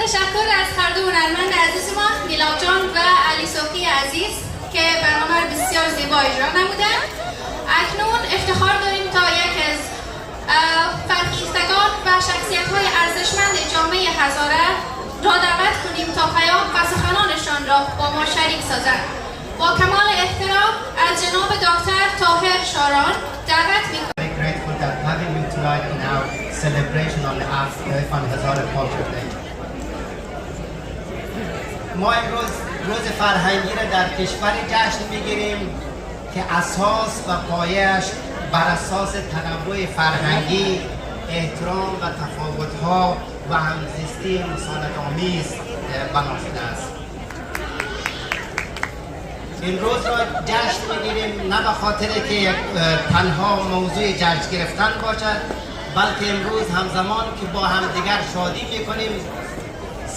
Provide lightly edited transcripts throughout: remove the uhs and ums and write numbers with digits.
تشکر از هر دو هنرمند عزیز ما، میلاد جان و علی صبحی عزیز که برنامه رو بسیار زیبا اجرا نمودن. اکنون افتخار داریم تا یک از فرهیختگان و شخصیت‌های ارزشمند جامعه هزاره را دعوت کنیم تا پیام و سخنانشان را با ما شریک سازند. با کمال احترام از جناب دکتر طاهر شاران دعوت می‌کنیم. Very grateful that having you tonight in our celebration on the Irfan Hazara Culture Day. ما امروز روز فرهنگی را در کشوری جشن میگیریم که اساس و پایه‌اش بر اساس تنوع فرهنگی، احترام و تفاوت‌ها و همزیستی مسالمت‌آمیز بنا شده است. این روز را جشن میگیریم نه به خاطر که تنها موضوع جشن گرفتن باشد، بلکه امروز همزمان که با همدیگر شادی میکنیم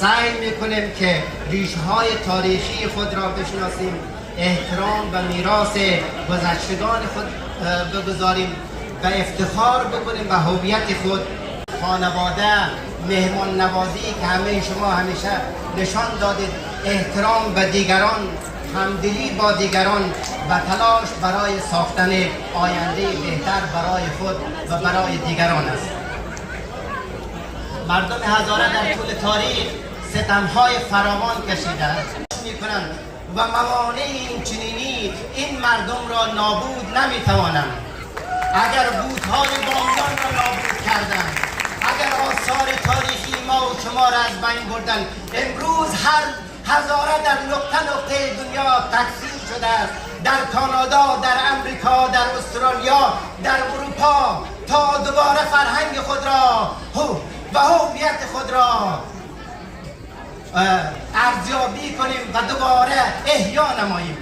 سعی میکنیم که ریشه‌های تاریخی خود را بشناسیم، احترام و میراث گذشتگان خود بگذاریم و افتخار بکنیم به هویت خود. خانواده، مهمان نوازی که همه شما همیشه نشان دادید، احترام به دیگران، همدلی با دیگران و تلاش برای ساختن آینده بهتر برای خود و برای دیگران است. مردم هزاره در طول تاریخ ستم‌های فراوان کشیدند می‌کنند و موانع این چنینی این مردم را نابود نمی‌توانند. اگر بودهای بامیان را نابود کردند، اگر آثار تاریخی ما و شما را از بین بردند، امروز هر هزاره در نقطه دنیا تکثیر شده است، در کانادا، در امریکا، در استرالیا، در اروپا، تا دوباره فرهنگ خود را و هویت خود را ارزیابی کنیم و دوباره احیا نماییم.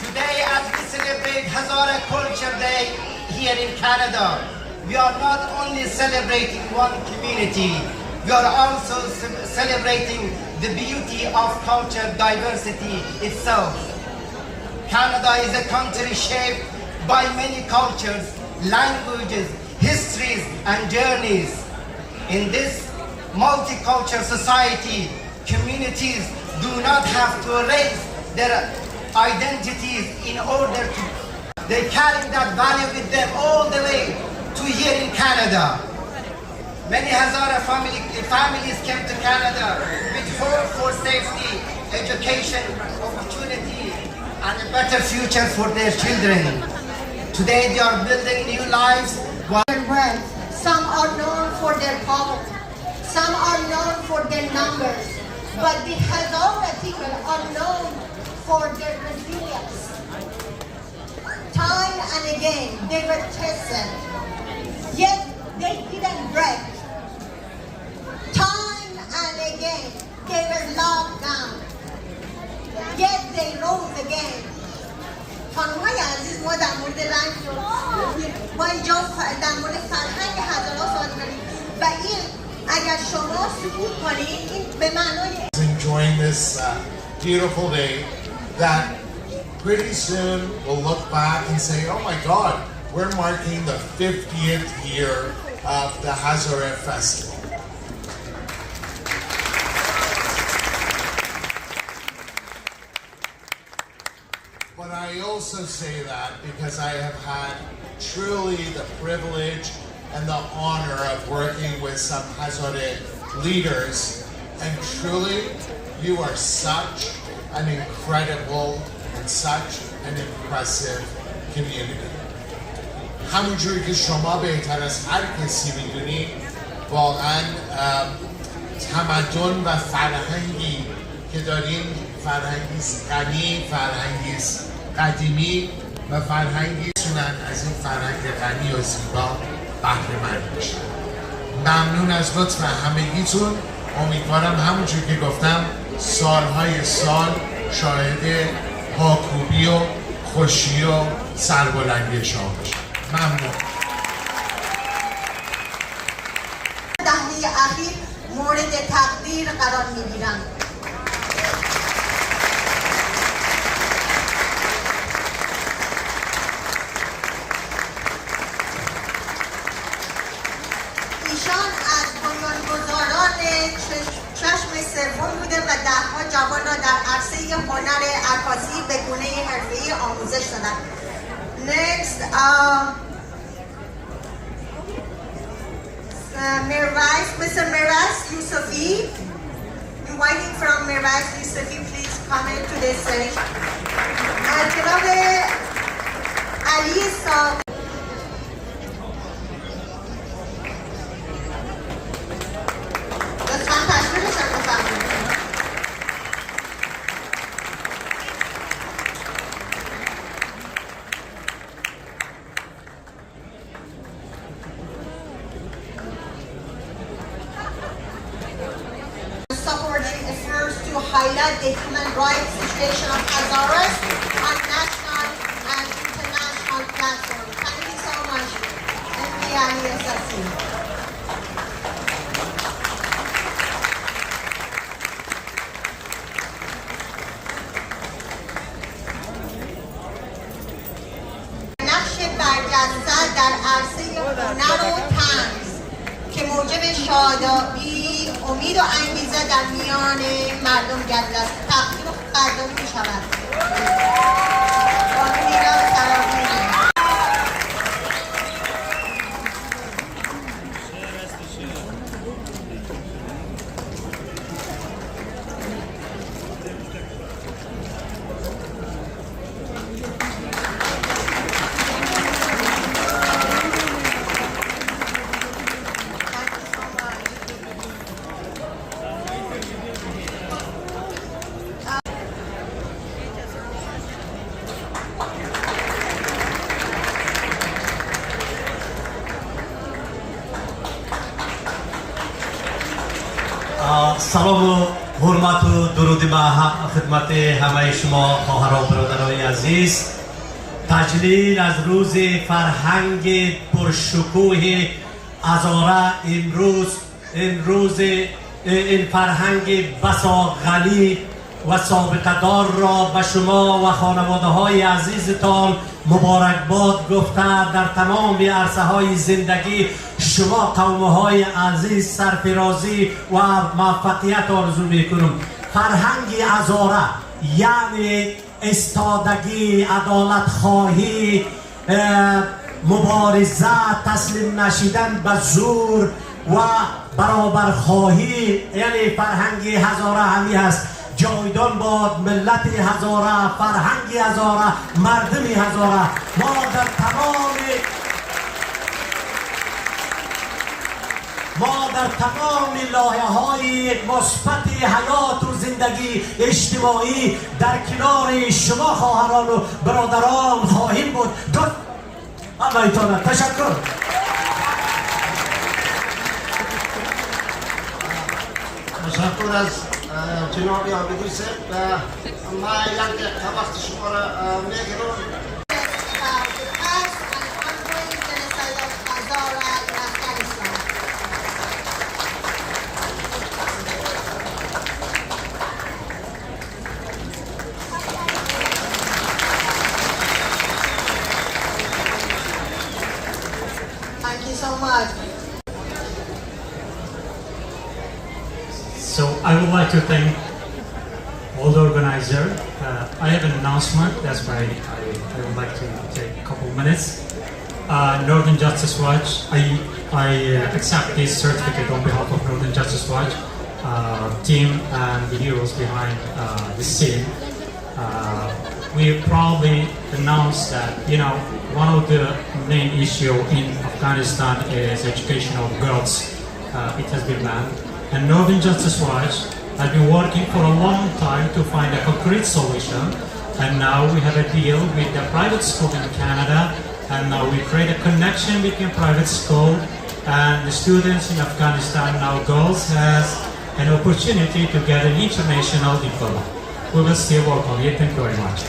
Today, as we celebrate Hazara Culture Day here in Canada, we are not only celebrating one community, we are also celebrating the beauty of culture diversity itself. Canada is a country shaped by many cultures, languages, histories, and journeys. In this multicultural society, communities do not have to erase their identities in order to. They carry that value with them all the way to here in Canada. Many Hazara families came to Canada with hope for safety, education, opportunity, and a better future for their children. Today they are building new lives. Some are known for their poverty, some are known for their numbers, but the Hazara people are known for their resilience. Time and again they were tested, yet they didn't break. Time and again they were locked down, yet they rose again. خانم‌های عزیز، ما در مورد رنگ ما اینجا در مورد فرهنگ هزاره صحبت کنیم و این اگر شما سکوت کنید این به معنای enjoying this beautiful day that pretty soon we'll look back and say, oh my God, we're marking the 50th year of the Hazara Festival. But I also say that because I have had truly the privilege and the honor of working with some Hazara leaders, and truly you are such an incredible and such an impressive community. همونجوری که شما بهتر از هر کسی میدونید، واقعا تمدن و فرهنگی که داریم فرهنگی غنی، فرهنگی قدیمی و فرهنگی تونن از این فرهنگ غنی و زیبا بهره مند بشن. ممنون از لطف همگیتون. امیدوارم همونجور که گفتم سالهای سال شاهد پاکوبی و خوشی و سربلندی شما باشم. ممنون. دهه اخیر مورد تقدیر قرار میگیرند. ایشان از بنیانگذاران چشم سوم بوده و دهها جوان را در عرصه هنر عکاسی به گونه حرفه‌ای آموزش دادند. Next, Mr. Miraz Yousefi, inviting from Miraz Yousefi, please come into this stage. جناب علی صاحب لطفاً تشریفشان بفرمایید. Supporting efforts to highlight the human rights situation of Hazaras on national and international platforms. Thank you so much, MD Ali Asasi. نقش برجسته در عرصه هنر و طنز که موجب شادابی، امید و انگیزه در میان مردم گردیده است. تقدیر قدردانی می شود. بانو نیلا سراغی. سلام و حرمت و درود به خدمت همه شما خواهران و برادران عزیز. تجلیل از روز فرهنگ پرشکوه هزاره امروز این فرهنگ بسا غنی و سابقه دار را به شما و خانواده های عزیزتان مبارکباد گفته در تمام عرصه های زندگی شما قوم های عزیز سرفرازی و موفقیت آرزو میکنم. فرهنگ هزاره یعنی استادگی، عدالت خواهی، مبارزه، تسلیم نشیدن به زور و برابر خواهی، یعنی فرهنگ هزاره همی هست. جاویدان باد ملت هزاره، فرهنگ هزاره، مردم هزاره. ما در تمام لایه های مثبت حیات و زندگی اجتماعی در کنار شما خواهران و برادران خواهیم بود. آقایتان تشکر. تشکر از جناب عابدی صاحب و ما یک دقیقه وقت شما را میگیرم. Thank you so much. So I would like to thank all the organizers. I have an announcement, that's why I would like to take a couple minutes. Northern Justice Watch, I accept this certificate on behalf of Northern Justice Watch team and the heroes behind this scene. We proudly announce that, you know, one of the main issue in Afghanistan is education of girls. It has been banned. And Northern Justice Watch has been working for a long time to find a concrete solution. And now we have a deal with the private school in Canada. And now we create a connection between private school and the students in Afghanistan. Now girls has an opportunity to get an international diploma. We will still work on it. Thank you very much.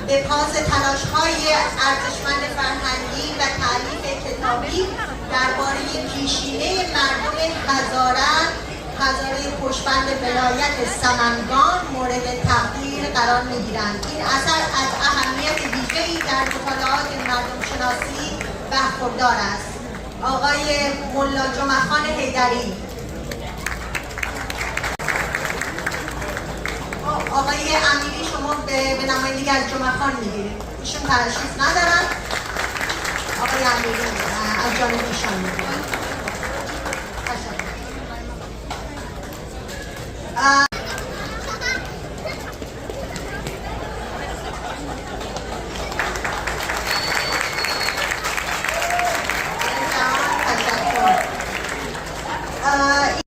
به پاس تلاش‌های ارزشمند فرهنگی و تألیف کتابی درباره پیشینه مردم هزاره پشتبند ولایت سمنگان مورد تقدیر قرار می‌گیرند. این اثر از اهمیت ویژه‌ای در مطالعات شناسی برخوردار است. آقای ملا جمعخان حیدری. آقای امیری شما به نمایندگی از جمعخان میگیرید. ایشون تشریف ندارن. آقای امیری از جانب ایشان میگیرید.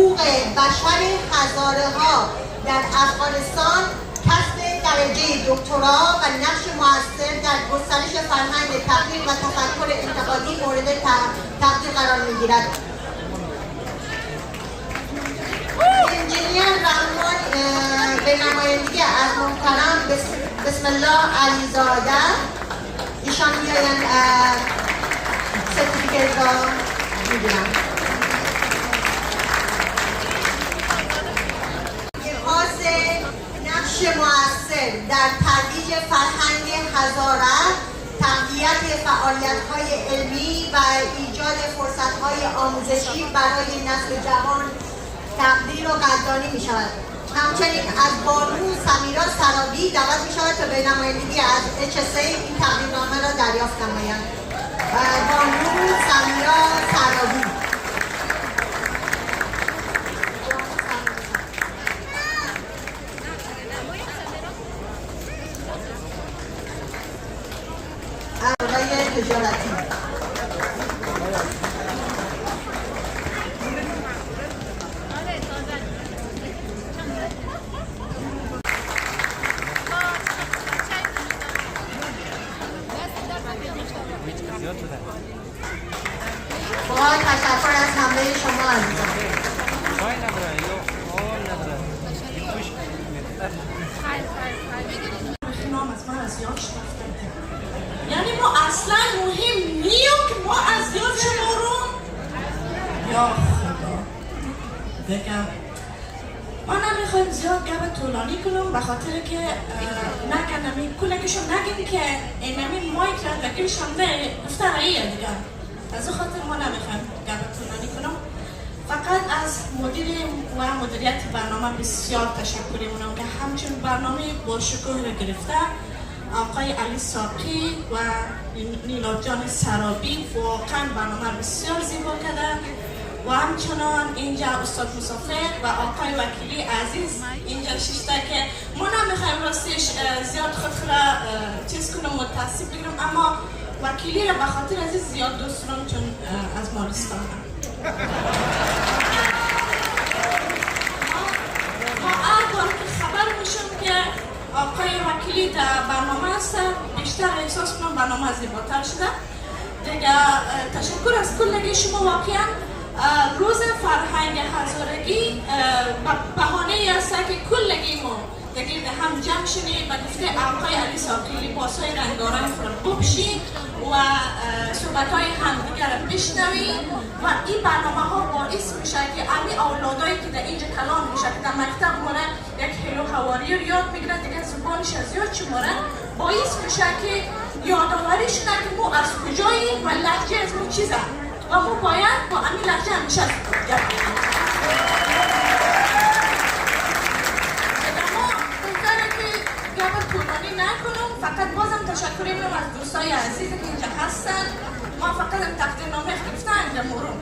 حقوق بشر هزاره‌ها در افغانستان کسب درجه دکترا و نقش مؤثر در گسترش فرهنگ تحقیق و تفکر انتقادی مورد تقدیر قرار می‌گیرد. انجینیر رحمان به نمایندگی از محترم بسم الله علیزاده ایشان می‌آیند سرتیفیکیت را می‌گیرند. نقش مؤثر در ترویج فرهنگ هزاره، تقویت فعالیت‌های علمی و ایجاد فرصت‌های آموزشی برای نسل جوان تقدیر و قدردانی می‌شود. همچنین از بانو سمیرا سرابی دعوت می‌شود تا به نمایندگی از HSA این تقدیرنامه را دریافت نمایند. بانو سمیرا سرابی. تجارتی. با تشکر از همه شما عزیزان. یعنی ما اصلا مهم نیست که ما از یاد شما رو یا خدا بگم ما نمیخوایم زیاد گپ طولانی کنم به خاطر که نکنم کلکشون نگیم که اینمی مایک را بگیرشم ده گفته راییه دیگه از او خاطر ما نمیخوایم گپ طولانی کنم. فقط از مدیر و مدیریت برنامه بسیار تشکر می‌کنم که همچنین برنامه با شکوه را گرفته. آقای علی ساقی و نیلا جان سرابی واقعا برنامه بسیار زیبا کرده و همچنان اینجا استاد مسافر و آقای وکیلی عزیز اینجا ششته که ما نمیخوایم راستش زیاد خود را چیز کنم متاسف بگیرم اما وکیلی را به خاطر عزیز زیاد دوست دارم چون از مالستانم. ما اول که خبر میشم که آقای وکیلی در برنامه هست بیشتر احساس کنم برنامه زیباتر شده دیگه. تشکر از کلگی شما. واقعا روز فرهنگ هزارگی بهانه است که کلگی ما دیگه هم جمع شدیم و گفته آقای علی ساقی لباسای رنگارنگ را بپوشیم و صحبت‌های همدیگر را بشنویم و این برنامه ها باعث میشه که امی اولادایی که در اینجا کلان میشه که در مکتب مورن یک هلو هواری رو یاد میگیرن دیگه زبانش از یاد چی مورن باعث میشه که یادآوری شده که ما از کجاییم و لهجه از ما چیزه و ما باید با امی لهجه همیشه گپ بزنیم. طولانی نکنم فقط بازم تشکر میکنم از دوستای عزیزی که اینجا هستن. ما فقط تقدیرنامه گرفتن اینجا مورم.